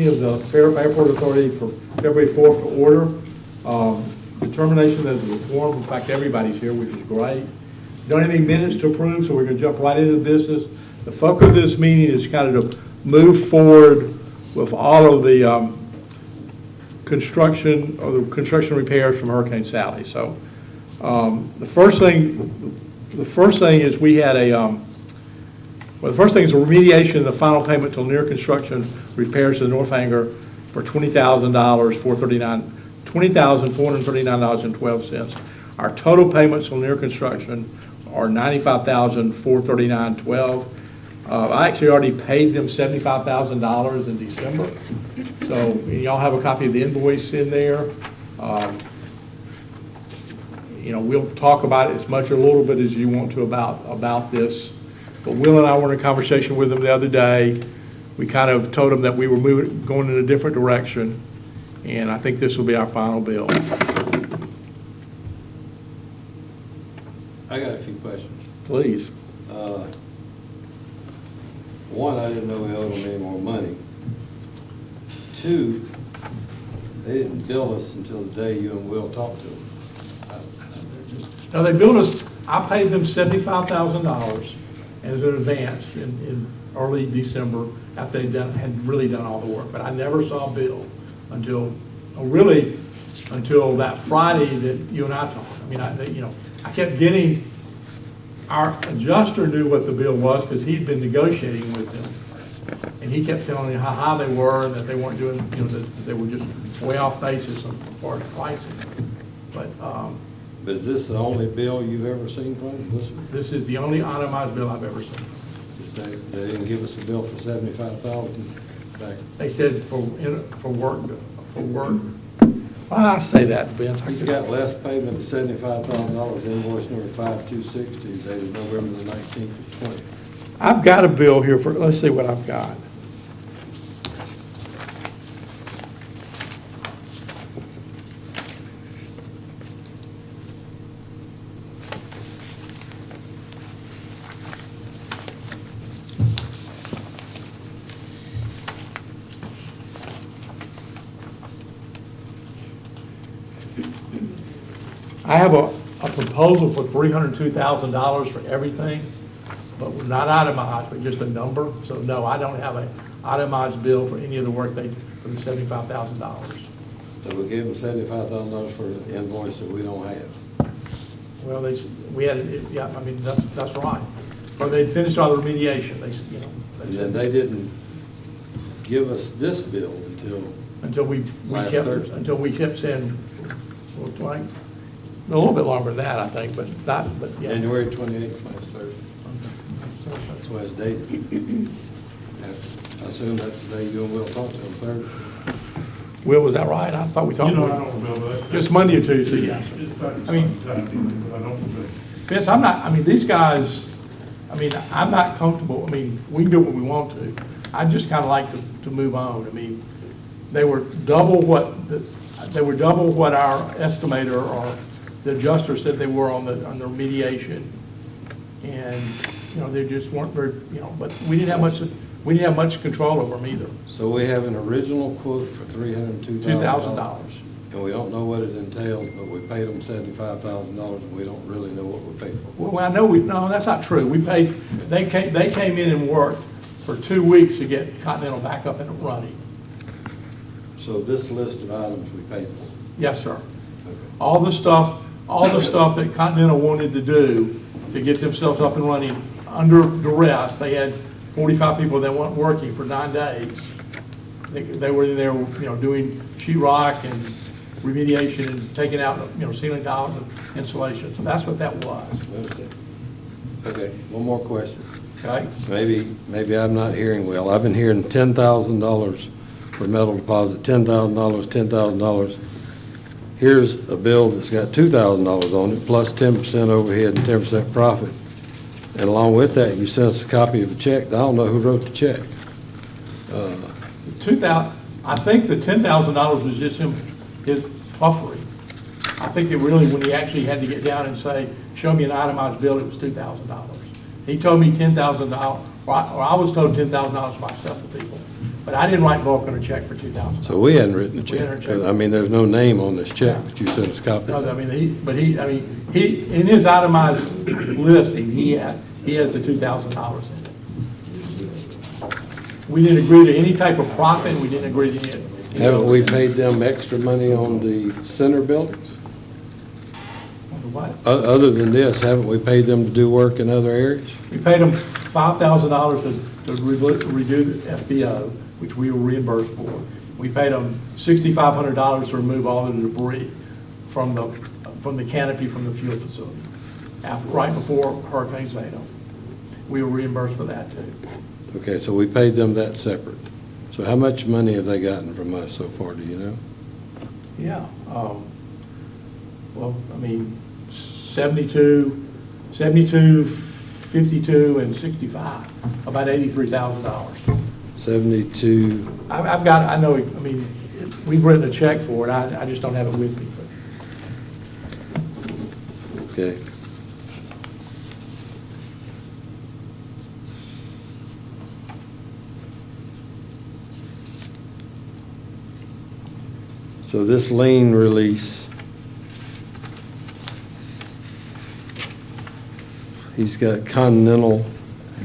Of the Fairhope Airport Authority for February 4th to order. Determination that the quorum, in fact, everybody's here, which is great. Don't have any minutes to approve, so we're going to jump right into the business. The focus of this meeting is kind of to move forward with all of the construction repairs from Hurricane Sally. So the first thing is we had the first thing is a remediation of the final payment to near construction repairs to the North Hangar for $20,439.12. Our total payments on near construction are $95,439.12. I actually already paid them $75,000 in December. So y'all have a copy of the invoice in there. We'll talk about it as much or a little bit as you want to about this. But Will and I were in a conversation with them the other day. We kind of told them that we were going in a different direction, and I think this will be our final bill. I got a few questions. Please. One, I didn't know we owed them any more money. Two, they didn't bill us until the day you and Will talked to them. Now, they billed us, I paid them $75,000 as an advance in early December after they had really done all the work. But I never saw a bill until that Friday that you and I talked. I mean, I kept getting, our adjuster knew what the bill was because he'd been negotiating with them. And he kept telling me how high they were and that they weren't doing, that they were just way off basis as far as pricing. But is this the only bill you've ever seen from them? this is the only itemized bill I've ever seen. They didn't give us a bill for $75,000 back. They said for work. Why I say that, Vince? He's got less payment of $75,000, invoice number 5260, dated November the 19th of 20. I've got a bill here for, let's see what I've got. I have a proposal for $302,000 for everything, but we're not itemized, but just a number. So no, I don't have an itemized bill for any of the work for the $75,000. So we gave them $75,000 for an invoice that we don't have. Well, we had, yeah, I mean, that's right. Or they'd finished all the remediation, And then they didn't give us this bill until we kept saying, well, like, a little bit longer than that, I think, but yeah. January 28th, last Thursday. That's why it's dated. I assume that's the day you and Will talked to them, Thursday. Will, was that right? I thought we talked about it. I don't remember that. Just Monday or Tuesday, yes. I mean, Vince, these guys, I'm not comfortable. We can do what we want to. I just kind of like to move on. They were double what our estimator or the adjuster said they were on the remediation, and they just weren't very, but we didn't have much control over them either. So we have an original quote for $302,000. And we don't know what it entails, but we paid them $75,000, and we don't really know what we paid for. Well, I know no, that's not true. We paid. They came in and worked for 2 weeks to get Continental back up and running. So this list of items we paid for. Yes, sir. Okay. All the stuff that Continental wanted to do to get themselves up and running under duress. They had 45 people that weren't working for 9 days. They were in there, doing sheetrock and remediation and taking out, ceiling tiles and insulation. So that's what that was. Okay, one more question. Okay. Maybe I'm not hearing well. I've been hearing $10,000 for metal deposit, $10,000, $10,000. Here's a bill that's got $2,000 on it, plus 10% overhead and 10% profit. And along with that, you sent us a copy of a check. I don't know who wrote the check. I think the $10,000 was just his puffery. I think it really, when he actually had to get down and say, show me an itemized bill, it was $2,000. He told me $10,000, or I was told $10,000 by several people. But I didn't write Vulcan a check for $2,000. So we hadn't written the We check, hadn't written a check. 'cause, I mean, there's no name on this check that you sent us a copy No, of. I mean, he, in his itemized listing, he has the $2,000 in it. We didn't agree to any type of profit, we didn't agree to any. Haven't we paid them extra money on the center buildings? What? Other than this, haven't we paid them to do work in other areas? We paid them $5,000 to redo the FBO, which we were reimbursed for. We paid them $6,500 to remove all of the debris from the canopy from the fuel facility, right before Hurricane Zeta. We were reimbursed for that too. Okay, so we paid them that separate. So how much money have they gotten from us so far, do you know? Yeah, well, I mean, 72, 52, and 65, about $83,000. 72, I've got, I know, I mean, we've written a check for it, I just don't have it with me. But okay. So this lien release, he's got Continental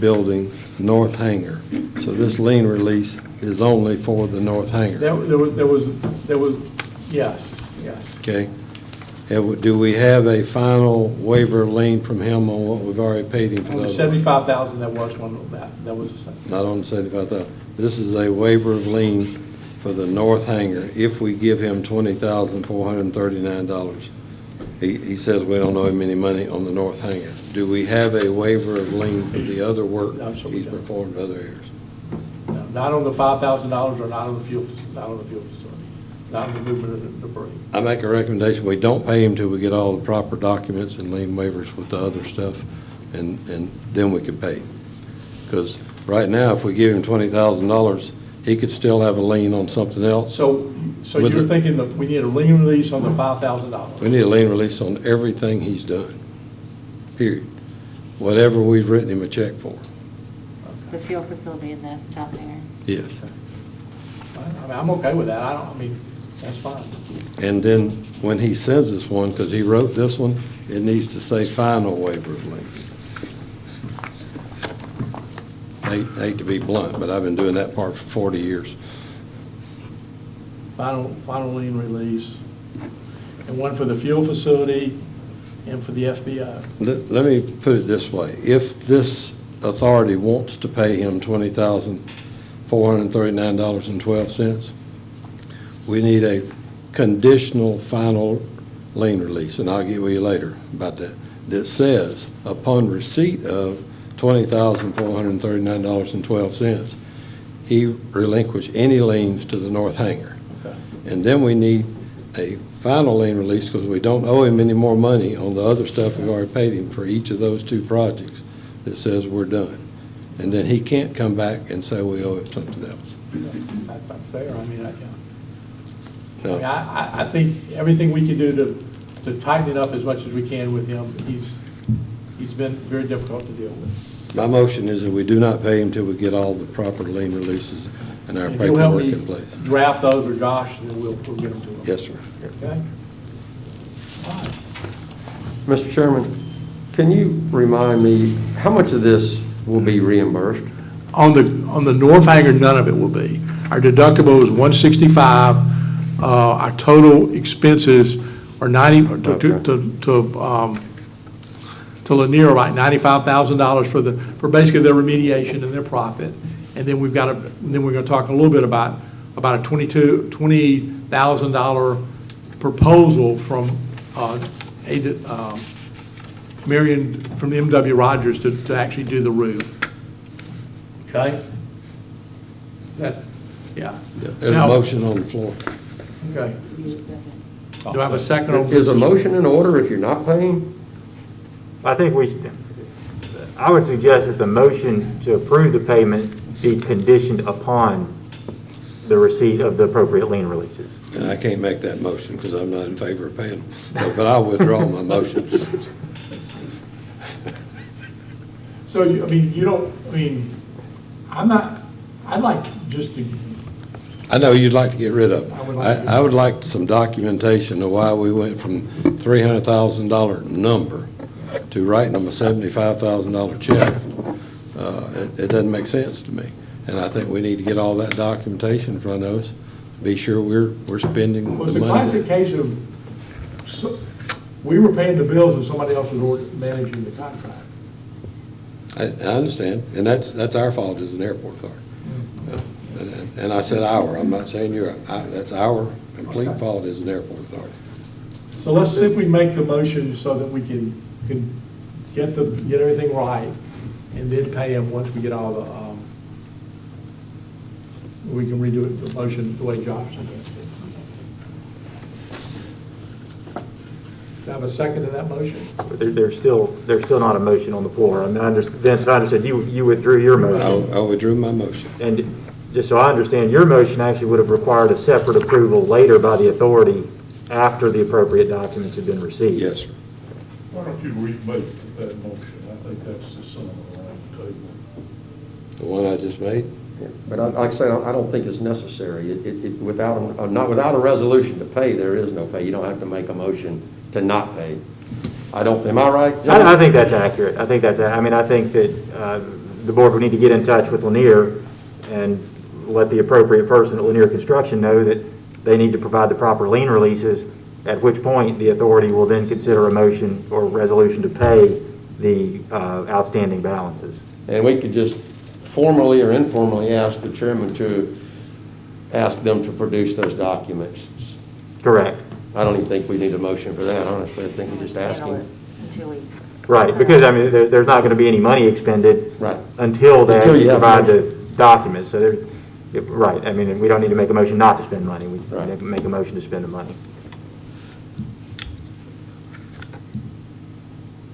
Building, North Hangar. So this lien release is only for the North Hangar, there was, yes. okay? Do we have a final waiver of lien from him on what we've already paid him for On the those? 75,000, that was one of that was the same. Not on the 75,000. This is a waiver of lien for the North Hangar if we give him $20,439. He says we don't owe him any money on the North Hangar. Do we have a waiver of lien for the other work No, sir, we he's don't. performed in other areas? No, not on the $5,000 or not on the fuel facility, not on the movement of the debris. I make a recommendation, we don't pay him till we get all the proper documents and lien waivers with the other stuff, and then we can pay him. Because right now, if we give him $20,000, he could still have a lien on something else. So With you're the- thinking that we need a lien release on the $5,000? We need a lien release on everything he's done, period. Whatever we've written him a check for, The fuel facility in the South Hangar. yes. I mean, I'm okay with that, I mean, that's fine. And then when he sends us one, because he wrote this one, it needs to say final waiver of lien. I hate to be blunt, but I've been doing that part for 40 years. Final lien release, and one for the fuel facility and for the FBO. Let me put it this way. If this authority wants to pay him $20,439.12, we need a conditional final lien release, and I'll get with you later about that, that says upon receipt of $20,439.12, he relinquished any liens to the North Hangar. Okay. And then we need a final lien release because we don't owe him any more money on the other stuff we've already paid him for each of those two projects that says we're done. And then he can't come back and say we owe him something else. That's fair, I mean, No. I think everything we can do to tighten it up as much as we can with him, he's been very difficult to deal with. My motion is that we do not pay him till we get all the proper lien releases and our If you'll help paperwork me in place. draft those, or Josh, then we'll get them to him. Yes, sir. Okay? All right. Mr. Chairman, can you remind me, how much of this will be reimbursed? On the North Hangar, none of it will be. Our deductible is $165. Our total expenses are to Lanier, like $95,000 for basically their remediation and their profit. And then we're gonna talk a little bit about a $20,000 proposal from Marion, from M.W. Rogers to actually do the roof. Okay? Yeah. There's a Now- motion on the floor. Okay. Need a second. Do I have a second on Is a this? motion in order if you're not paying? I would suggest that the motion to approve the payment be conditioned upon the receipt of the appropriate lien releases. And I can't make that motion because I'm not in favor of paying them. But I'll withdraw my motion. So, I'm I'd like just to, I know you'd like to get rid of I would it. like to. I would like some documentation of why we went from $300,000 number to writing them a $75,000 check. It doesn't make sense to me. And I think we need to get all that documentation in front of us, be sure we're spending well, it's the a money. classic case of, we were paying the bills and somebody else was managing the contract. I understand, and that's our fault as an airport authority. And I said our, I'm not saying that's our complete Okay. fault as an airport authority. So let's see if we make the motion so that we can get everything right and then pay them once we get all the, we can redo it, the motion the way Josh suggested. Do I have a second to that motion? But there's still not a motion on the floor. I mean, Vince, I understood you withdrew your motion. I withdrew my motion. And just so I understand, your motion actually would have required a separate approval later by the authority after the appropriate documents had been received. Yes, sir. Why don't you remake that motion? I think that's the sum around the table. The one I just made? Yeah, but like I say, I don't think it's necessary. Not without a resolution to pay, there is no pay. You don't have to make a motion to not pay. Am I right, John? I think that's accurate. I think that the board would need to get in touch with Lanier and let the appropriate person at Lanier Construction know that they need to provide the proper lien releases, at which point the authority will then consider a motion or resolution to pay the outstanding balances. And we could just formally or informally ask the chairman to ask them to produce those documents. Correct. I don't even think we need a motion for that, honestly. I think we just ask Settle it him. in 2 weeks. Right, because I mean, there's not going to be any money expended Right. until they Until actually you have provide the motion. documents. So right, I mean, we don't need to make a motion not to spend money. We Right. need to make a motion to spend the money.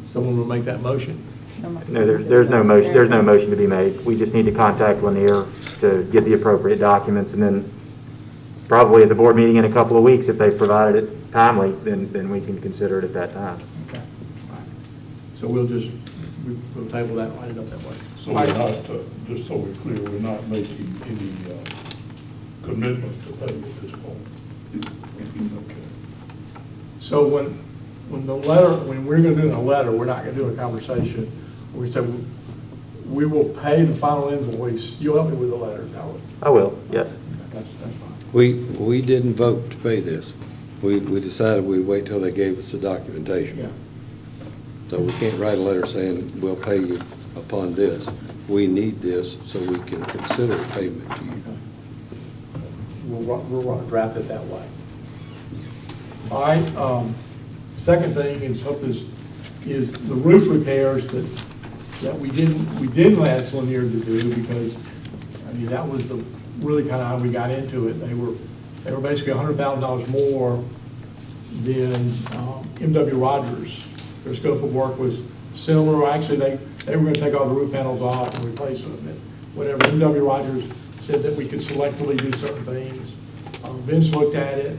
Someone will make that motion. No, there's no motion to be made. We just need to contact Lanier to get the appropriate documents, and then probably at the board meeting in a couple of weeks, if they've provided it timely, then we can consider it at that time. Okay. All right. So we'll table that and line it up that way. So we're not, just so we're clear, we're not making any commitment to pay at this point. Okay. So when we're going to do a letter, we're not going to do a conversation. We say, we will pay the final invoice. You'll help me with the letters, Howard. I will, yes. That's fine. We didn't vote to pay this. We decided we'd wait till they gave us the documentation. Yeah. So we can't write a letter saying, we'll pay you upon this. We need this so we can consider payment to you. We'll draft it that way. All right, second thing is the roof repairs that we didn't ask Lanier to do, because, I mean, that was really kind of how we got into it. They were basically $100,000 more than M.W. Rogers. Their scope of work was similar. Actually, they were going to take all the roof panels off and replace them. And whatever, M.W. Rogers said that we could selectively do certain things. Vince looked at it.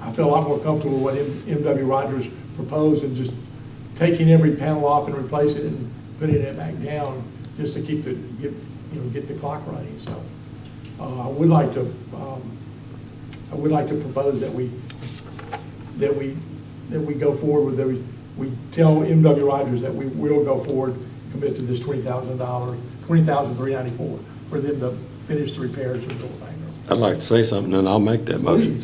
I felt a lot more comfortable with what M.W. Rogers proposed and just taking every panel off and replacing it and putting it back down just to get the clock running. So I would like to propose that we go forward with we tell M.W. Rogers that we will go forward, commit to this $20,394 for them to finish the repairs and build a hangar. I'd like to say something, and I'll make that motion.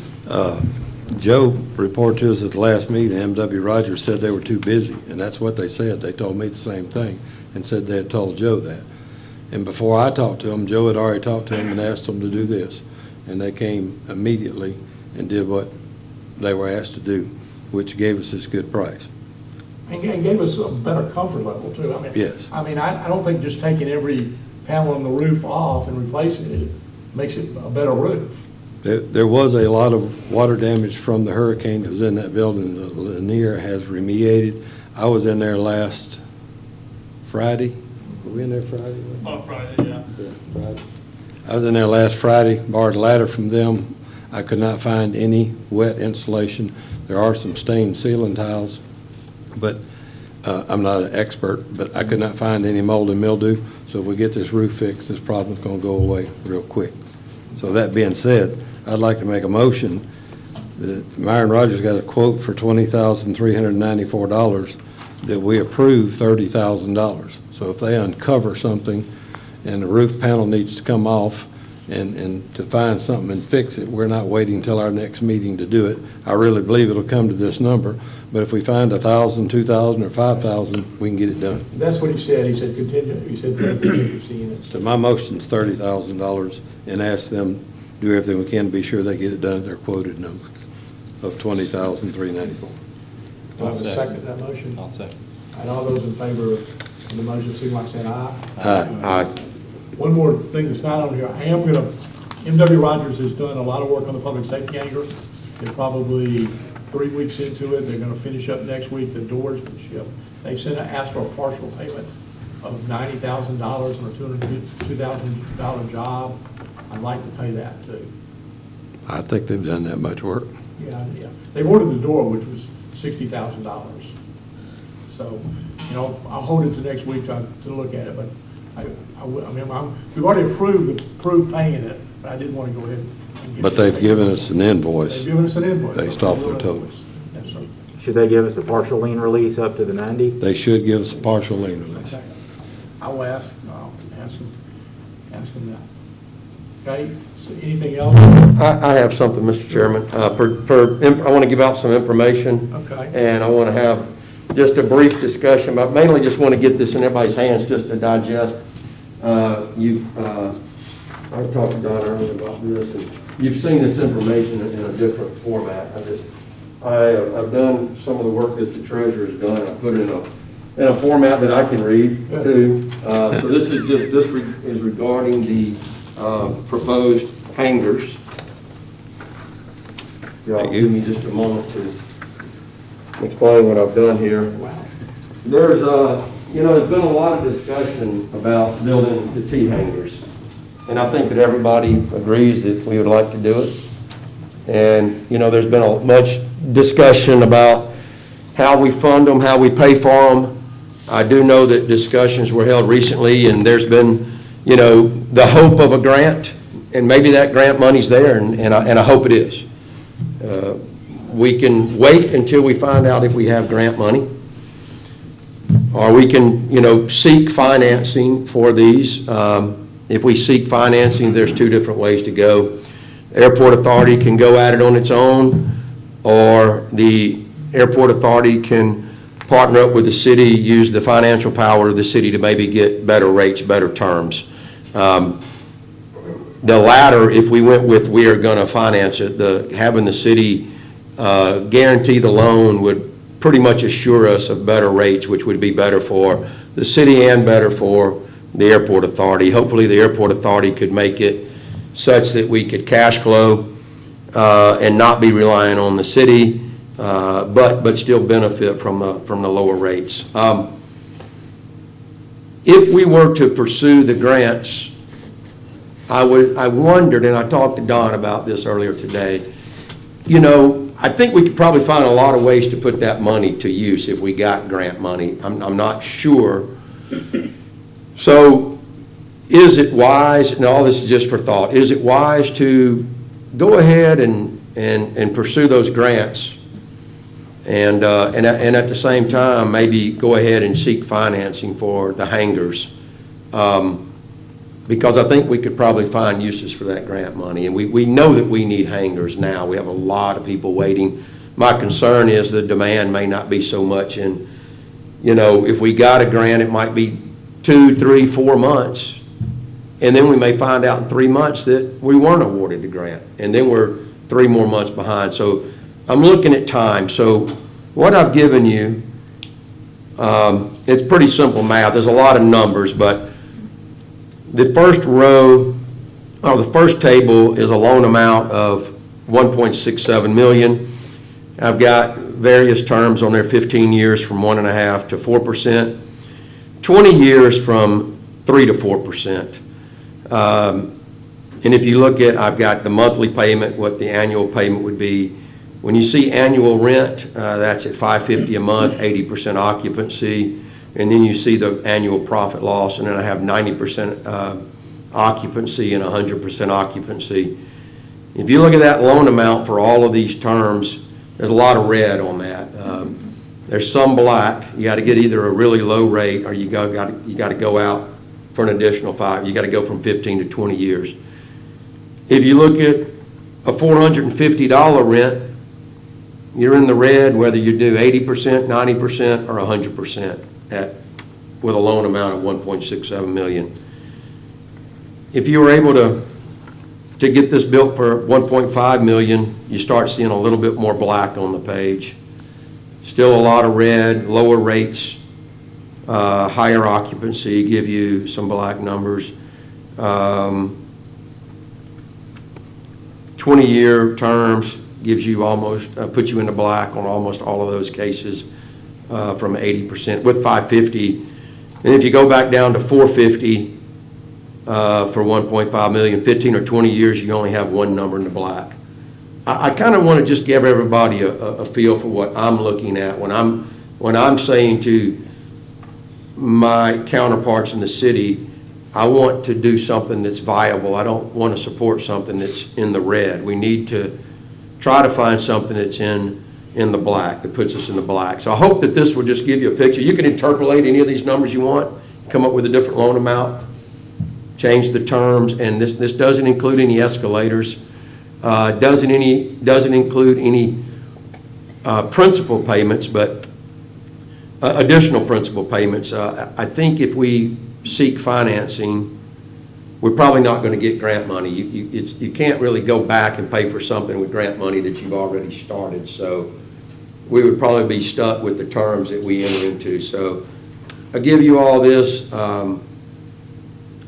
Joe reported to us at the last meeting, M.W. Rogers said they were too busy, and that's what they said. They told me the same thing and said they had told Joe that. And before I talked to them, Joe had already talked to them and asked them to do this. And they came immediately and did what they were asked to do, which gave us this good price. And gave us a better comfort level, too. I mean, Yes. I mean, I don't think just taking every panel on the roof off and replacing it makes it a better roof. There was a lot of water damage from the hurricane that was in that building that Lanier has remediated. I was in there last Friday. Were we in there Friday? Friday, yeah. Yeah, Friday. I was in there last Friday, borrowed a ladder from them. I could not find any wet insulation. There are some stained ceiling tiles, but I'm not an expert, but I could not find any mold and mildew. So if we get this roof fixed, this problem's gonna go away real quick. So that being said, I'd like to make a motion that Myron Rogers got a quote for $20,394, that we approve $30,000. So if they uncover something and the roof panel needs to come off and to find something and fix it, we're not waiting till our next meeting to do it. I really believe it'll come to this number, but if we find 1,000, 2,000, or 5,000, we can get it done. That's what he said. He said contingency in it. So my motion's $30,000, and ask them, do everything we can to be sure they get it done at their quoted number of $20,394. Do I have a second to that motion? I'll second. And all those in favor of the motion, signify by saying aye. Aye. One more thing that's not on here, I am gonna, M.W. Rogers has done a lot of work on the public safety anchor. They're probably 3 weeks into it. They're gonna finish up next week, the doors will ship. They've asked for a partial payment of $90,000 on a $202,000 job. I'd like to pay that too. I think they've done that much work. Yeah. They've ordered the door, which was $60,000. So, I'll hold it to next week to look at it, but we've already approved paying it, but I didn't want to go ahead and get it. But they've given us an invoice. They've given us an invoice. Based off their total. Yes, sir. Should they give us a partial lien release up to the 90? They should give us a partial lien release. Okay. I'll ask them that. Okay, so anything else? I have something, Mr. Chairman. I want to give out some information. Okay. And I want to have just a brief discussion, but mainly just want to get this in everybody's hands just to digest. I talked to Don earlier about this, and you've seen this information in a different format. I've done some of the work that the treasurer's done. I put it in a format that I can read too. So this is regarding the proposed hangars. Y'all give me just a moment to explain what I've done here. There's there's been a lot of discussion about building the T-hangars. And I think that everybody agrees that we would like to do it. And, there's been much discussion about how we fund them, how we pay for them. I do know that discussions were held recently, and there's been, the hope of a grant, and maybe that grant money's there, and I hope it is. We can wait until we find out if we have grant money, or we can, seek financing for these. If we seek financing, there's two different ways to go. The Airport Authority can go at it on its own, or the Airport Authority can partner up with the city, use the financial power of the city to maybe get better rates, better terms. The latter, if we went with we are going to finance it, having the city guarantee the loan would pretty much assure us of better rates, which would be better for the city and better for the Airport Authority. Hopefully the Airport Authority could make it such that we could cash flow and not be relying on the city, but still benefit from the lower rates. If we were to pursue the grants, I wondered, and I talked to Don about this earlier today, I think we could probably find a lot of ways to put that money to use if we got grant money. I'm not sure. So is it wise, and all this is just for thought, is it wise to go ahead and pursue those grants and at the same time maybe go ahead and seek financing for the hangars? Because I think we could probably find uses for that grant money. And we know that we need hangars now. We have a lot of people waiting. My concern is the demand may not be so much in, if we got a grant, it might be 2, 3, 4 months. And then we may find out in 3 months that we weren't awarded the grant. And then we're 3 more months behind. So I'm looking at time. So what I've given you, it's pretty simple math. There's a lot of numbers, but the first row, or the first table, is a loan amount of $1.67 million. I've got various terms on there, 15 years from 1.5% to 4%, 20 years from 3% to 4%. And if you look at, I've got the monthly payment, what the annual payment would be. When you see annual rent, that's at $550 a month, 80% occupancy. and then you see the annual profit loss, and then I have 90% occupancy and 100% occupancy. If you look at that loan amount for all of these terms, there's a lot of red on that. There's some black. You got to get either a really low rate, or you got to go out for an additional 5. You got to go from 15 to 20 years. If you look at a $450 rent, you're in the red whether you do 80%, 90%, or 100% with a loan amount of $1.67 million. If you were able to get this built for $1.5 million, you start seeing a little bit more black on the page. Still a lot of red, lower rates, higher occupancy, give you some black numbers. 20-year terms gives you almost, puts you into black on almost all of those cases from 80% with 550. And if you go back down to 450 for 1.5 million, 15 or 20 years, you only have one number in the black. I kind of want to just give everybody a feel for what I'm looking at when I'm saying to my counterparts in the city, I want to do something that's viable. I don't want to support something that's in the red. We need to try to find something that's in the black, that puts us in the black. So I hope that this will just give you a picture. You can interpolate any of these numbers you want, come up with a different loan amount, change the terms, and this doesn't include any escalators, doesn't include any principal payments, but additional principal payments. I think if we seek financing, we're probably not going to get grant money. You can't really go back and pay for something with grant money that you've already started. So we would probably be stuck with the terms that we enter into. So I give you all this.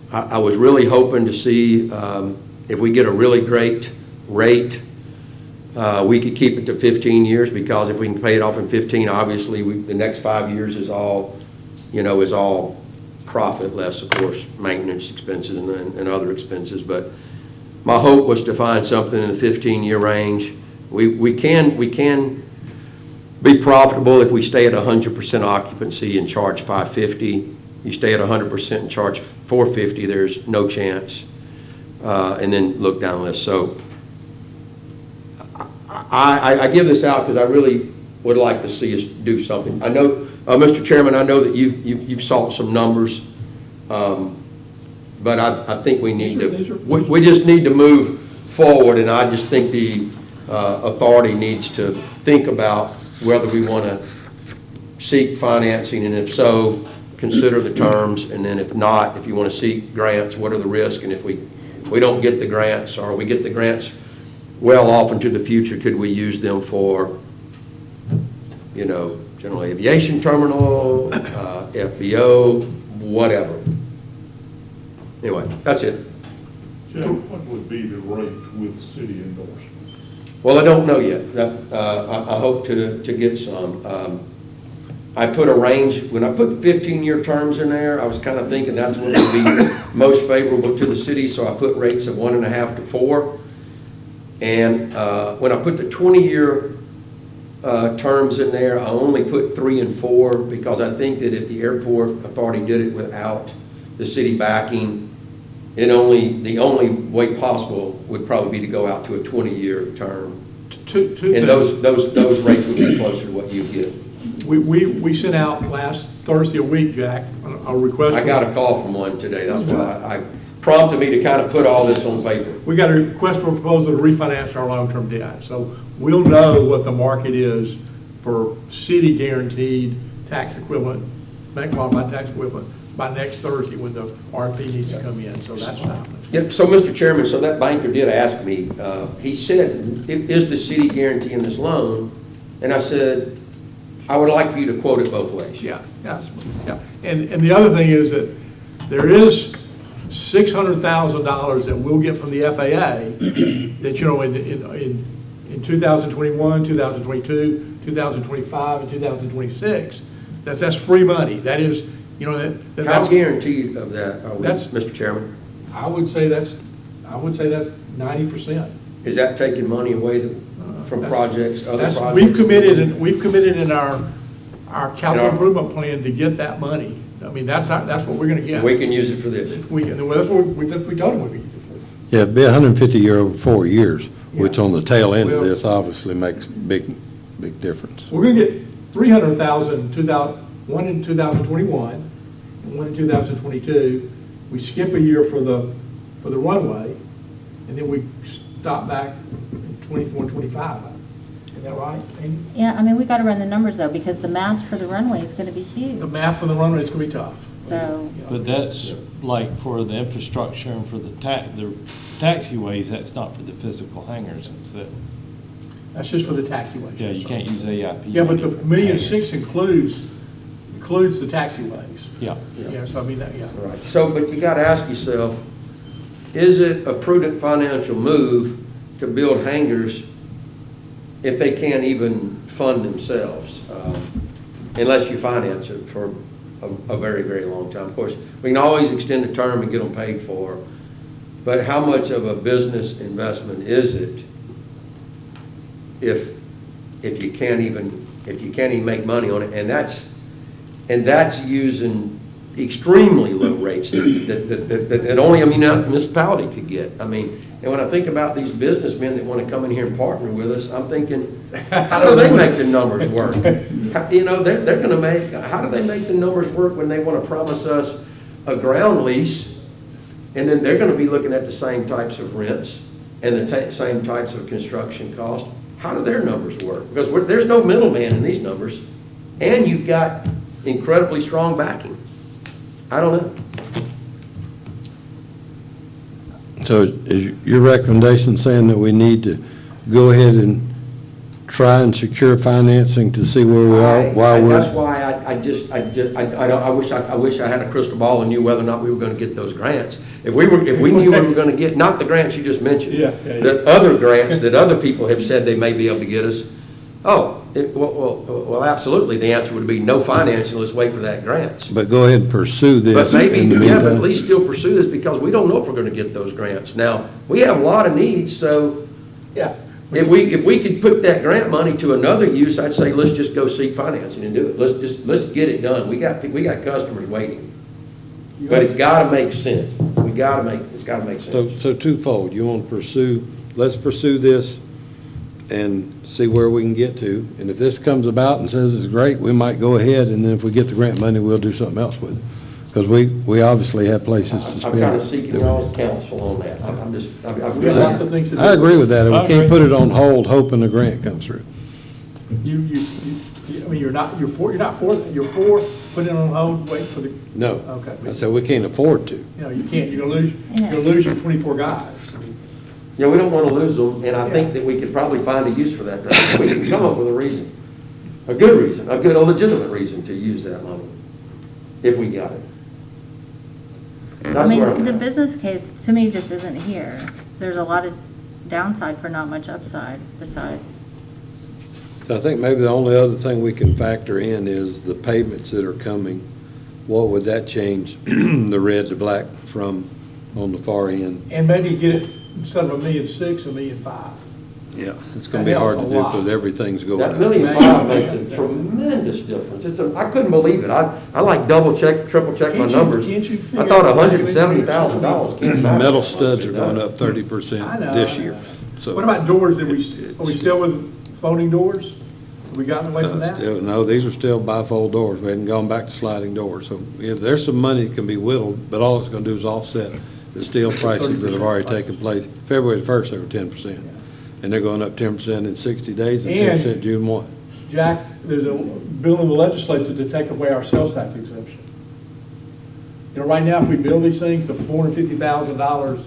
I was really hoping to see if we get a really great rate, we could keep it to 15 years, because if we can pay it off in 15, obviously the next 5 years is all, is all profit, less of course maintenance expenses and other expenses. But my hope was to find something in the 15-year range. We can be profitable if we stay at 100% occupancy and charge $550. You stay at 100% and charge $450, there's no chance. And then look down the list. So I give this out because I really would like to see us do something. I know, Mr. Chairman, I know that you've sought some numbers, but I think we need we just need to move forward, and I just think the authority needs to think about whether we want to seek financing, and if so, consider the terms, and then if not, if you want to seek grants, what are the risks, and if we don't get the grants, or we get the grants well off into the future, could we use them for, general aviation terminal, FBO, whatever. Anyway, that's it. Jeff, what would be the rate with city endorsement? Well, I don't know yet. I hope to get some. I put a range, when I put 15-year terms in there, I was kind of thinking that's what would be most favorable to the city, so I put rates of 1.5 to 4. And when I put the 20-year terms in there, I only put 3 and 4, because I think that if the airport authority did it without the city backing, the only way possible would probably be to go out to a 20-year term. And those rates would be closer to what you get. We sent out last Thursday a week, Jack, a request. I got a call from one today. That's why I prompted me to kind of put all this on paper. We got a request for a proposal to refinance our long-term debt. So we'll know what the market is for city guaranteed tax equivalent, bank qualified tax equivalent, by next Thursday when the RFP needs to come in. So that's not. Yep. So, Mr. Chairman, so that banker did ask me, he said, is the city guaranteeing this loan? And I said, I would like for you to quote it both ways. Yeah, yes, yeah. And the other thing is that there is $600,000 that we'll get from the FAA that, in 2021, 2022, 2025, and 2026, that's free money. That is, How guaranteed of that are we, Mr. Chairman? I would say that's 90%. Is that taking money away from projects, other projects? We've committed in our our capital improvement plan to get that money. I mean, that's what we're gonna get. We can use it for this. If we, and that's what we told them we could use it for. Yeah, it'd be 150 year over 4 years, which Yeah. on the tail end of Well- this obviously makes big difference. We're gonna get 300,000, one in 2021, and one in 2022. We skip a year for the runway, and then we stop back in 24 and 25. Is that right, Amy? Yeah, I mean, we gotta run the numbers though, because the match for the runway is gonna be huge. The math for the runway is gonna be tough. So, But that's like for the infrastructure and for the taxiways, that's not for the physical hangars themselves. That's just for the taxiways. Yeah, you can't use AIP. Yeah, but the on $1.6 million hangars. includes the taxiways. Yeah. Yeah, so I mean, yeah. Right. So, but you gotta ask yourself, is it a prudent financial move to build hangars if they can't even fund themselves? Unless you finance it for a very, very long time. Of course, we can always extend the term and get them paid for, but how much of a business investment is it if you can't even make money on it? And that's using extremely low rates that only a municipality could get. I mean, and when I think about these businessmen that want to come in here and partner with us, I'm thinking, how do they make the numbers work? You know, they're going to make, how do they make the numbers work when they want to promise us a ground lease, and then they're going to be looking at the same types of rents and the same types of construction costs? How do their numbers work? Because there's no middleman in these numbers, and you've got incredibly strong backing. I don't know. So is your recommendation saying that we need to go ahead and try and secure financing to see where we are while we're? That's why I wish I had a crystal ball and knew whether or not we were going to get those grants. If we knew we were going to get, not the grants you just mentioned, Yeah. the other grants that other people have said they may be able to get us, well, absolutely, the answer would be no financing, let's wait for that grant. But go ahead and pursue But this maybe, in the yeah, but at meantime. least still pursue this, because we don't know if we're going to get those grants. Now, we have a lot of needs, so Yeah. if we could put that grant money to another use, I'd say let's just go seek financing and do it. Let's get it done. We got customers waiting. But it's gotta make sense. It's gotta make sense. So twofold, you want to let's pursue this and see where we can get to. And if this comes about and says it's great, we might go ahead, and then if we get the grant money, we'll do something else with it. Because we obviously have places to I'm spend kind of it. seeking y'all's counsel on that. I've We got lots of things to do. I agree with that, and I we can't agree. put it on hold hoping the grant comes through. I mean, you're not for that. You're for putting it on hold, wait for the, No. Okay. I said we can't afford to. you know, you can't, you're gonna lose your 24 guys. You know, we don't want to lose them, and I think that we could probably find a use for that. We can come up with a reason, a good reason, a legitimate reason to use that money, if we got it. I That's where mean, I'm the at. business case to me just isn't here. There's a lot of downside for not much upside besides. So I think maybe the only other thing we can factor in is the pavements that are coming. What would that change the red to black from on the far end? And maybe get it, instead of $1.6 million, $1.5 million. Yeah, it's gonna be That hard to helps a do lot. because everything's going That up. $1.5 million makes a tremendous difference. I couldn't believe it. I like double check, triple check my Can't you- numbers. can't you figure I thought out- $170,000 can't matter. Metal studs are going up I 30% know. this year, so. What about doors? Are we It's- still with folding doors? Have we gotten away from that? No, these are still bifold doors. We hadn't gone back to sliding doors. So there's some money that can be whittled, but all it's gonna do is offset the steel prices that have already taken place. February 1st, they were 10%. And they're going up 10% in 60 days and 10% June 1. Jack, there's a bill in the legislature to take away our sales tax exemption. You know, right now, if we build these things, the $450,000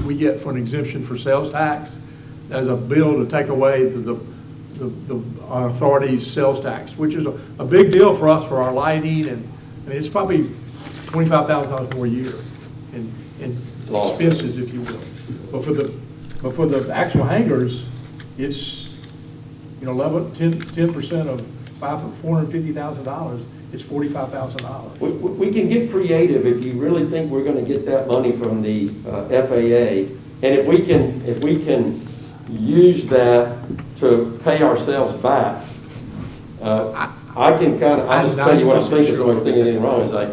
we get for an exemption for sales tax, there's a bill to take away the authority's sales tax, which is a big deal for us for our lighting, and I mean, it's probably $25,000 more a year in expenses, if you will. But for the actual hangars, it's, 10% of $450,000, it's $45,000. We can get creative if you really think we're going to get that money from the FAA. And if we can use that to pay ourselves back. I can kind of, I'll just tell you what I'm 90% thinking, so I'm sure. thinking anything wrong, is like,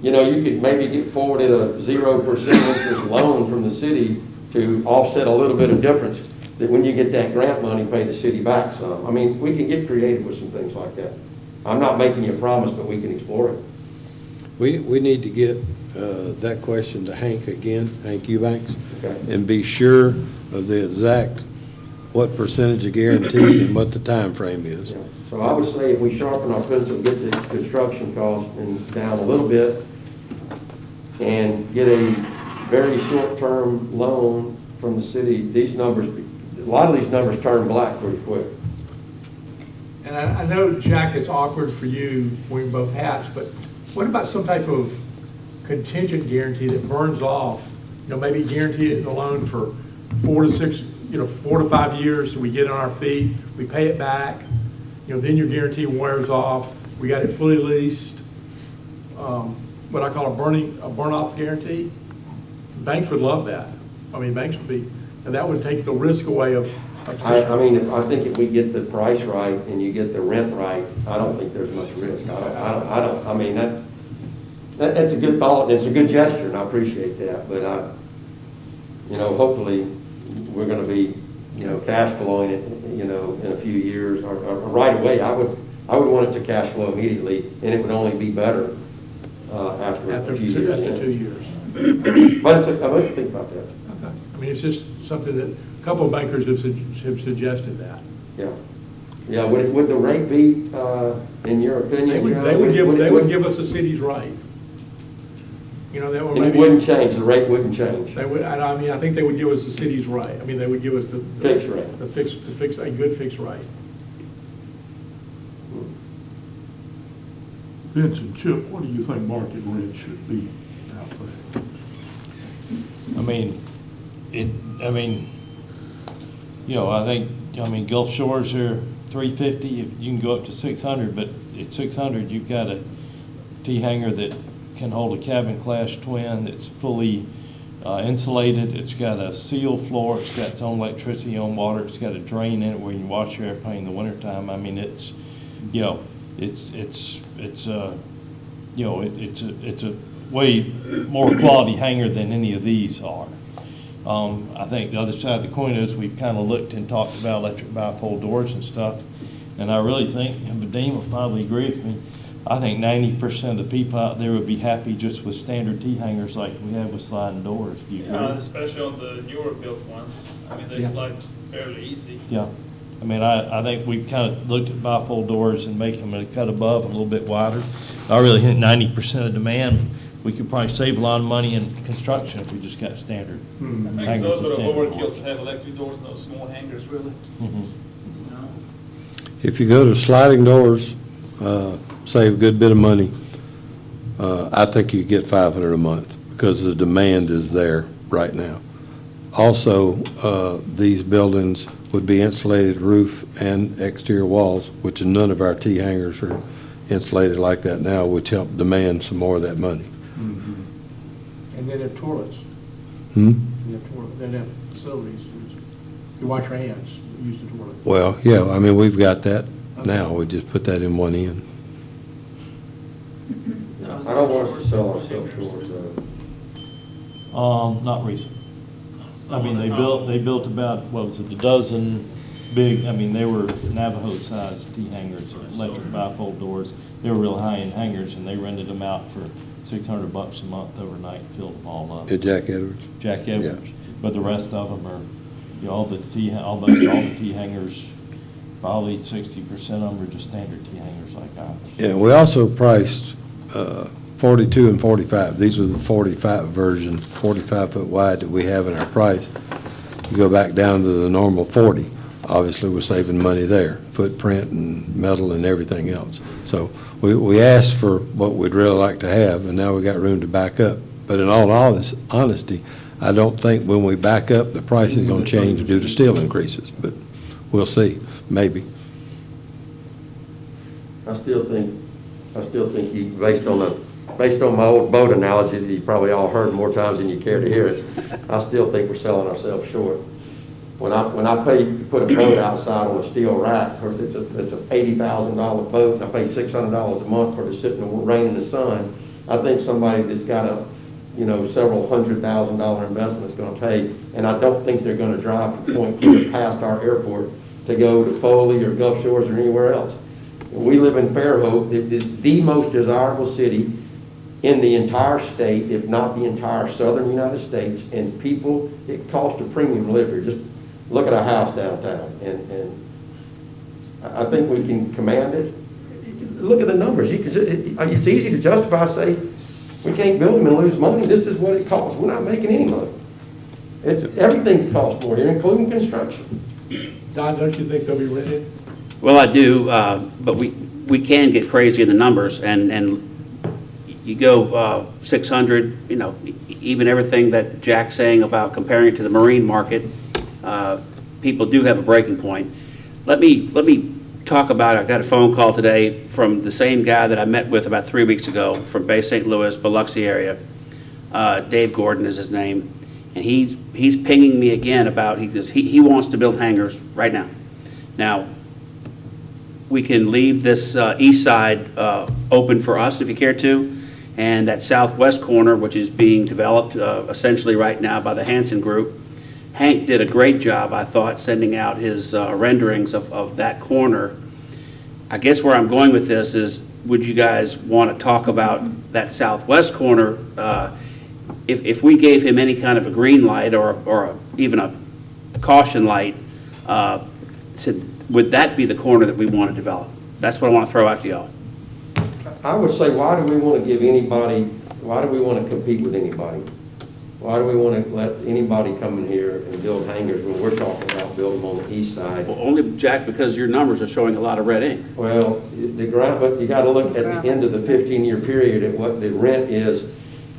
you know, you could maybe get forwarded a 0% interest loan from the city to offset a little bit of difference, that when you get that grant money, pay the city back some. I mean, we can get creative with some things like that. I'm not making you a promise, but we can explore it. We need to get that question to Hank again, Hank Eubanks, Okay. and be sure of the exact, what percentage of guarantee and what the time frame is. Yeah. So I would say if we sharpen our pencil, get the construction cost down a little bit, and get a very short-term loan from the city, these numbers, a lot of these numbers turn black pretty quick. And I know, Jack, it's awkward for you wearing both hats, but what about some type of contingent guarantee that burns off? You know, maybe guarantee the loan for 4 to 5 years, so we get on our feet, we pay it back, you know, then your guarantee wears off, we got it fully leased. What I call a burn-off guarantee. Banks would love that. I mean, banks would be, and that would take the risk away of. I mean, I think if we get the price right and you get the rent right, I don't think there's much risk. I mean, that's a good thought, and it's a good gesture, and I appreciate that, but you know, hopefully, we're gonna be, you know, cash flowing it, you know, in a few years, or right away. I would want it to cash flow immediately, and it would only be better after a few years. After 2 years. But I would think about that. Okay. I mean, it's just something that, a couple of bankers have suggested that. Yeah. Yeah, would the rate be, in your opinion? They would give us the city's right. You know, that would And it maybe. wouldn't change, the rate wouldn't change. They would, I mean, I think they would give us the city's right. I mean, they would give us the. Fixed rate. The fix, a good fixed rate. Vince and Chip, what do you think market rent should be out there? I mean, you know, I think, Gulf Shores are 350, you can go up to 600, but at 600, you've got a T-hanger that can hold a cabin class twin that's fully insulated. It's got a seal floor, it's got its own electricity, own water, it's got a drain in it where you can wash your airplane in the wintertime. I mean, it's, you know, it's a way more quality hanger than any of these are. I think the other side of the coin is we've kind of looked and talked about electric bifold doors and stuff, and I really think, and Vadim will probably agree with me, I think 90% of the people out there would be happy just with standard T-hangers like we have with sliding doors. Do you agree? Yeah, especially on the newer built ones. I mean, they Yeah. slide fairly easy. Yeah. I mean, I think we've kind of looked at bifold doors and make them a cut above, a little bit wider. I really think 90% of demand, we could probably save a lot of money in construction if we just got standard I think it's a hangers little and bit of standard overkill doors. to have electric doors and those small hangers, really. Mhm. You know? If you go to sliding doors, save a good bit of money. I think you get 500 a month because the demand is there right now. Also, these buildings would be insulated roof and exterior walls, which none of our T-hangers are insulated like that now, which help demand some more of that money. And then have toilets. Hmm? Then have facilities. You wash your hands, use the toilet. Well, yeah, I mean, we've got that now. We just put that in one end. I don't want us to sell ourselves short, Not recent. I mean, they built about, what was it, a dozen big, I mean, they were Navajo-sized T-hangers, electric bifold doors. They were real high-end hangers, and they rented them out for $600 a month overnight, filled them all up. At Jack Edwards? Jack Edwards. But the rest of them are, you know, almost all the T-hangers, probably 60% of them are just standard T-hangers like ours. Yeah, we also priced 42 and 45. These were the 45 version, 45-foot wide that we have in our price. You go back down to the normal 40. Obviously, we're saving money there, footprint and metal and everything else. So we asked for what we'd really like to have, and now we got room to back up. But in all honesty, I don't think when we back up, the price is going to change due to steel increases, but we'll see, maybe. I still think you, based on my old boat analogy that you probably all heard more times than you care to hear it, I still think we're selling ourselves short. When I pay to put a boat outside on a steel rack, or it's a $80,000 boat, and I pay $600 a month for it to sit in the rain and the sun, I think somebody that's got a, several $100,000 investment is gonna pay, and I don't think they're gonna drive from Point Clear past our airport to go to Foley or Gulf Shores or anywhere else. We live in Fairhope. It is the most desirable city in the entire state, if not the entire southern United States, and people, it costs a premium to live here. Just look at our house downtown, and I think we can command it. Look at the numbers. It's easy to justify, say, we can't build them and lose money. This is what it costs. We're not making any money. Everything costs more here, including construction. Don, don't you think they'll be rented? Well, I do, but we can get crazy in the numbers, and you go 600, even everything that Jack's saying about comparing it to the marine market, people do have a breaking point. Let me talk about, I got a phone call today from the same guy that I met with about 3 weeks ago from Bay St. Louis, Biloxi area. Dave Gordon is his name. And he's pinging me again about, he wants to build hangars right now. Now, we can leave this east side open for us if you care to, and that southwest corner, which is being developed essentially right now by the Hanson Group. Hank did a great job, I thought, sending out his renderings of that corner. I guess where I'm going with this is, would you guys want to talk about that southwest corner? If we gave him any kind of a green light or even a caution light, would that be the corner that we want to develop? That's what I want to throw out to y'all. I would say, why do we want to compete with anybody? Why do we want to let anybody come in here and build hangars when we're talking about building them on the east side? Well, only, Jack, because your numbers are showing a lot of red ink. Well, but you got to look at the end of the 15-year period at what the rent is.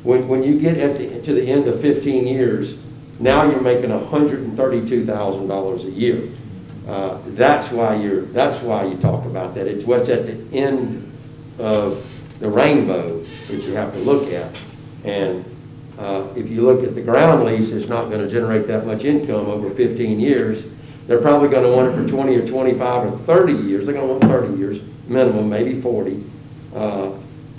When you get to the end of 15 years, now you're making $132,000 a year. That's why you talk about that. It's what's at the end of the rainbow that you have to look at. And if you look at the ground lease, it's not going to generate that much income over 15 years. They're probably going to want it for 20 or 25 or 30 years. They're going to want 30 years minimum, maybe 40.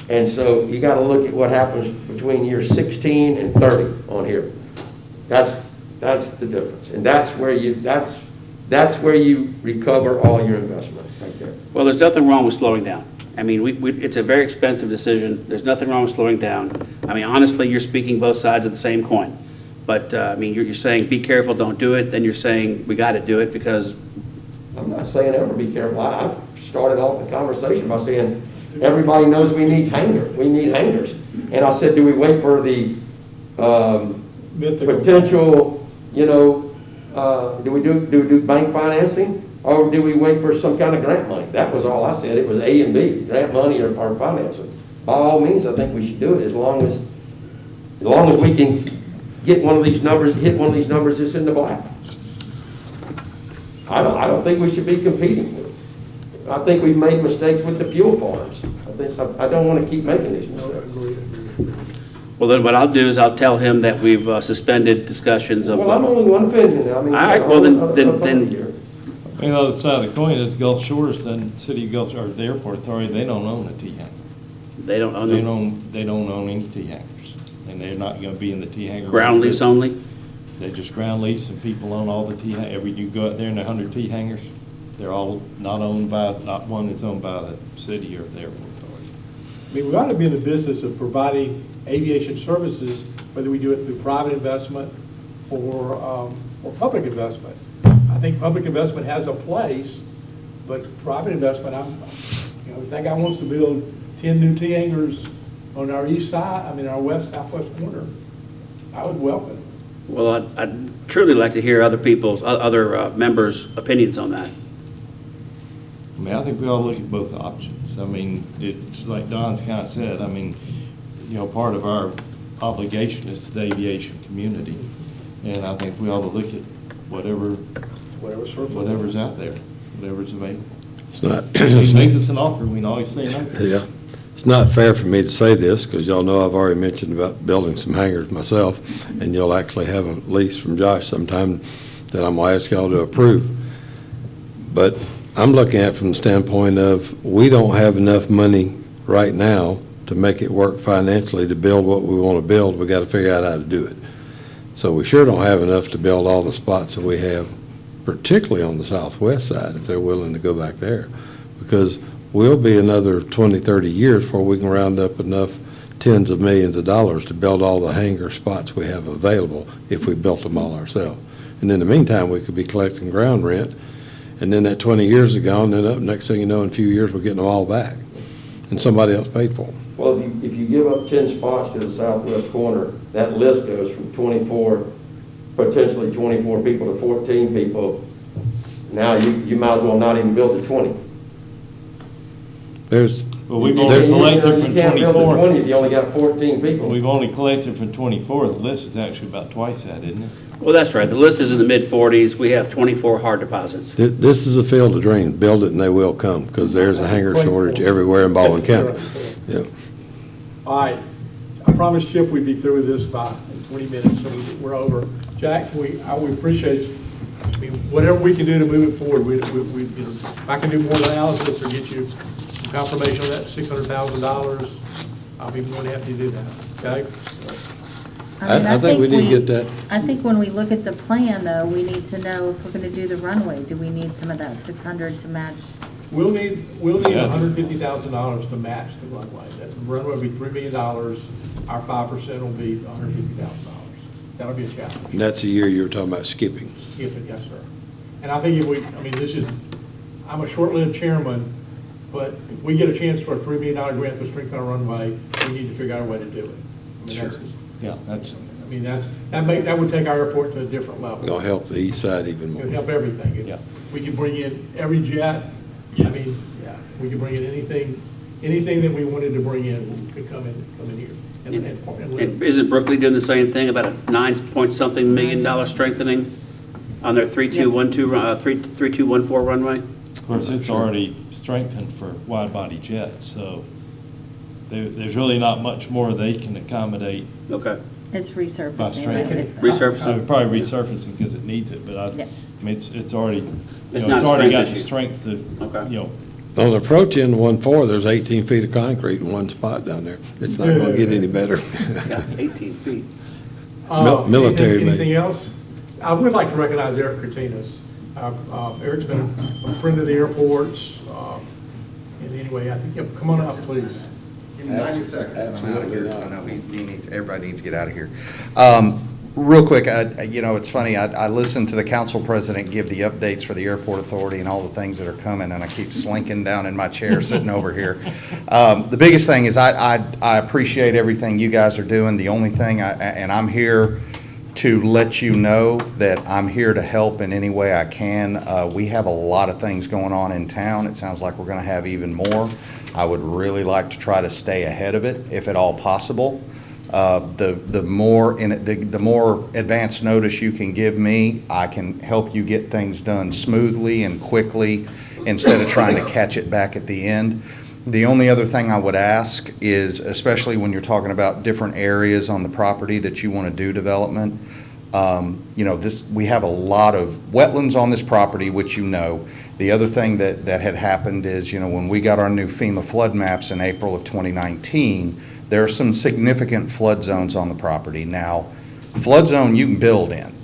And so you got to look at what happens between years 16 and 30 on here. That's the difference, and that's where you recover all your investment right there. Well, there's nothing wrong with slowing down. I mean, it's a very expensive decision. There's nothing wrong with slowing down. I mean, honestly, you're speaking both sides of the same coin. But I mean, you're saying be careful, don't do it. Then you're saying we got to do it because. I'm not saying ever be careful. I started off the conversation by saying, everybody knows we need hangars. We need hangars. And I said, do we wait for the potential, do we do bank financing? Or do we wait for some kind of grant money? That was all I said. It was A and B, grant money or financing. By all means, I think we should do it as long as we can get one of these numbers, hit one of these numbers that's in the black. I don't think we should be competing with it. I think we've made mistakes with the fuel farms. I don't want to keep making these mistakes. Well, then what I'll do is I'll tell him that we've suspended discussions of. Well, I'm only one opinion now. I mean, all right, well, then. The other side of the coin is Gulf Shores, and City of Gulf Shores, the airport authority, they don't own a T-hangar. They don't own them? They don't own any T-hangars, and they're not going to be in the T-hangar. Ground lease only? They just ground lease, and people own all the T-hangars. You go out there and 100 T-hangars, they're all not one that's owned by the city or the airport authority. I mean, we ought to be in the business of providing aviation services, whether we do it through private investment or public investment. I think public investment has a place, but private investment, if that guy wants to build 10 new T-hangars on our east side, our southwest corner, I would welcome it. Well, I'd truly like to hear other members' opinions on that. I mean, I think we ought to look at both options. I mean, it's like Don's kind of said, part of our obligation is to the aviation community. And I think we ought to look at whatever's out there, whatever's available. It's not. You make us an offer, we can always say no. Yeah. It's not fair for me to say this because y'all know I've already mentioned about building some hangars myself, and you'll actually have a lease from Josh sometime that I'm gonna ask y'all to approve. But I'm looking at it from the standpoint of, we don't have enough money right now to make it work financially to build what we want to build. We got to figure out how to do it. So we sure don't have enough to build all the spots that we have, particularly on the southwest side, if they're willing to go back there. Because we'll be another 20, 30 years before we can round up enough tens of millions of dollars to build all the hangar spots we have available if we built them all ourselves. And in the meantime, we could be collecting ground rent, and then that 20 years is gone, and then next thing you know, in a few years, we're getting them all back, and somebody else paid for them. Well, if you give up 10 spots to the southwest corner, that list goes from 24, potentially 24 people to 14 people. Now you might as well not even build the 20. There's, But we've only collected from You can't build the 24. 20 if you only got 14 people. We've only collected from 24. The list is actually about twice that, isn't it? Well, that's right. The list is in the mid-40s. We have 24 hard deposits. this is a field of dreams. Build it and they will come, because there's a hangar shortage everywhere in Baldwin County. Yeah. All right, I promised Chip we'd be through with this in 20 minutes, so we're over. Jack, we appreciate, I mean, whatever we can do to move it forward, we you know, if I can do more analysis or get you some confirmation on that $600,000, I'll be more than happy to do that, okay? mean, I think we need to get that. I think when we look at the plan, though, we need to know if we're gonna do the runway, do we need some of that 600 to match? We'll need Yeah. $150,000 to match the runway. That runway will be $3 million, our 5% will be $150,000. That'll be a challenge. And that's the year you were talking about skipping. Skip it, yes, sir. And I think if we, I mean, I'm a short-lived chairman, but if we get a chance for a $3 million grant for strength on a runway, we need to figure out a way to do it. I mean, Sure. Yeah, that's, I mean, that would take our airport to a different level. Gonna help the east side even It more. would help everything. Yeah. We could bring in every jet, I mean, yeah, we could bring in anything that we wanted to bring in could come in here. And live. And isn't Brooklyn doing the same thing, about a 9-point-something million dollar strengthening on their 3214 runway? of course, it's already strengthened for wide-body jets, so there's really not much more they can accommodate. Okay. It's By resurfacing. strength. It's- Resurfacing. Probably resurfacing because it needs it, but Yeah. I mean, it's already, It's it's not already strength got the issue. strength to, Okay. you know, On the approach in 1-4, there's 18 feet of concrete in one spot down there. It's not gonna get any better. Yeah, 18 feet. Military made. Anything else? I would like to recognize Eric Cortinas. Eric's been a friend of the airports. And anyway, I think, yeah, come on up, please. Give me 90 seconds and I'm out of here. Absolutely I not. know everybody needs to get out of here. Real quick, it's funny, I listened to the council president give the updates for the airport authority and all the things that are coming, and I keep slinking down in my chair sitting over here. The biggest thing is I appreciate everything you guys are doing. The only thing, and I'm here to let you know that I'm here to help in any way I can. We have a lot of things going on in town. It sounds like we're going to have even more. I would really like to try to stay ahead of it, if at all possible. The more advanced notice you can give me, I can help you get things done smoothly and quickly instead of trying to catch it back at the end. The only other thing I would ask is, especially when you're talking about different areas on the property that you want to do development, we have a lot of wetlands on this property, which you know. The other thing that had happened is, when we got our new FEMA flood maps in April of 2019, there are some significant flood zones on the property. Now, flood zone you can build in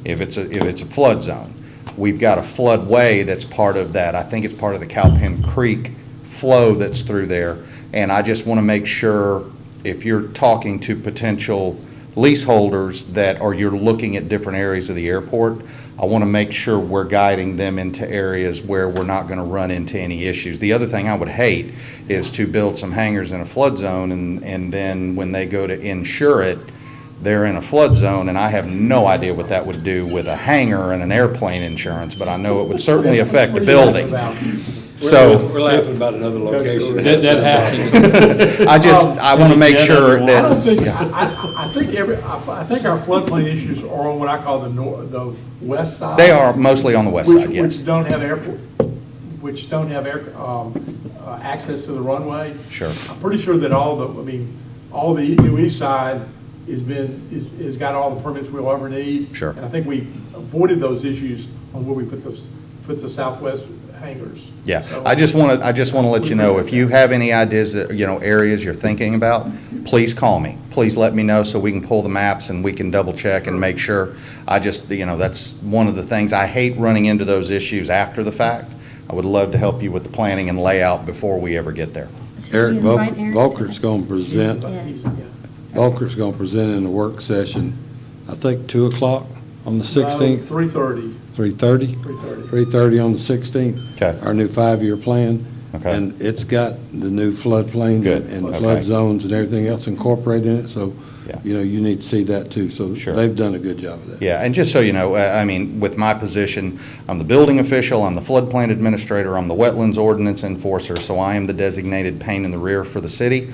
if it's a flood zone. We've got a floodway that's part of that. I think it's part of the Cowpen Creek flow that's through there. And I just want to make sure, if you're talking to potential leaseholders or you're looking at different areas of the airport, I want to make sure we're guiding them into areas where we're not going to run into any issues. The other thing I would hate is to build some hangars in a flood zone and then when they go to insure it, they're in a flood zone, and I have no idea what that would do with a hangar and an airplane insurance, but I know it would certainly affect the building. So We're laughing about another location. that happened. I want to make sure I that. don't think, I think our floodplain issues are on what I call the west side. They are mostly on the west side, yes. Which don't have access to the runway. Sure. I'm pretty sure that all the new east side has got all the permits we'll ever need. Sure. And I think we avoided those issues on where we put the southwest hangars. Yeah, So- I just want to let you know, if you have any ideas that, areas you're thinking about, please call me. Please let me know so we can pull the maps and we can double check and make sure. I just, that's one of the things, I hate running into those issues after the fact. I would love to help you with the planning and layout before we ever get there. Eric Should we invite Eric? Volker's going to present, Yeah. Volker's going to present in the work session, I think 2 o'clock on the 16th, 3:30. 3:30? 3:30. 3:30 on the 16th. Okay. Our new 5-year plan. Okay. And it's got the new floodplains Good. and Okay. flood zones and everything else incorporated in it, so, Yeah. you need to see that too. So Sure. they've done a good job of that. Yeah, and just so you know, with my position, I'm the building official, I'm the floodplain administrator, I'm the wetlands ordinance enforcer, so I am the designated pain in the rear for the city.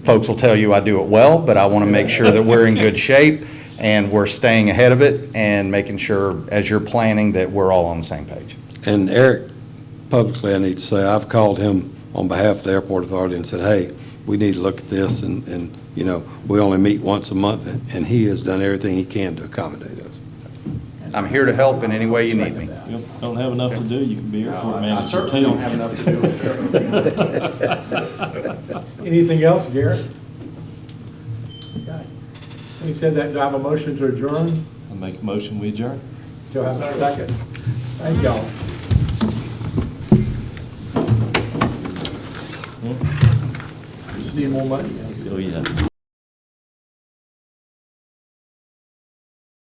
Folks will tell you I do it well, but I want to make sure that we're in good shape and we're staying ahead of it and making sure, as you're planning, that we're all on the same page. And Eric, publicly, I need to say, I've called him on behalf of the airport authority and said, hey, we need to look at this, and we only meet once a month, and he has done everything he can to accommodate us. I'm here to help in any way you need me. Yep, don't have enough to do, you can be airport I manager too. certainly don't have enough to do with it. Anything else, Garrett? Okay. Having said that, do I have a motion to adjourn? I make a motion, we adjourn. Do I have a second? Thank y'all. Just need more money. Oh, yeah.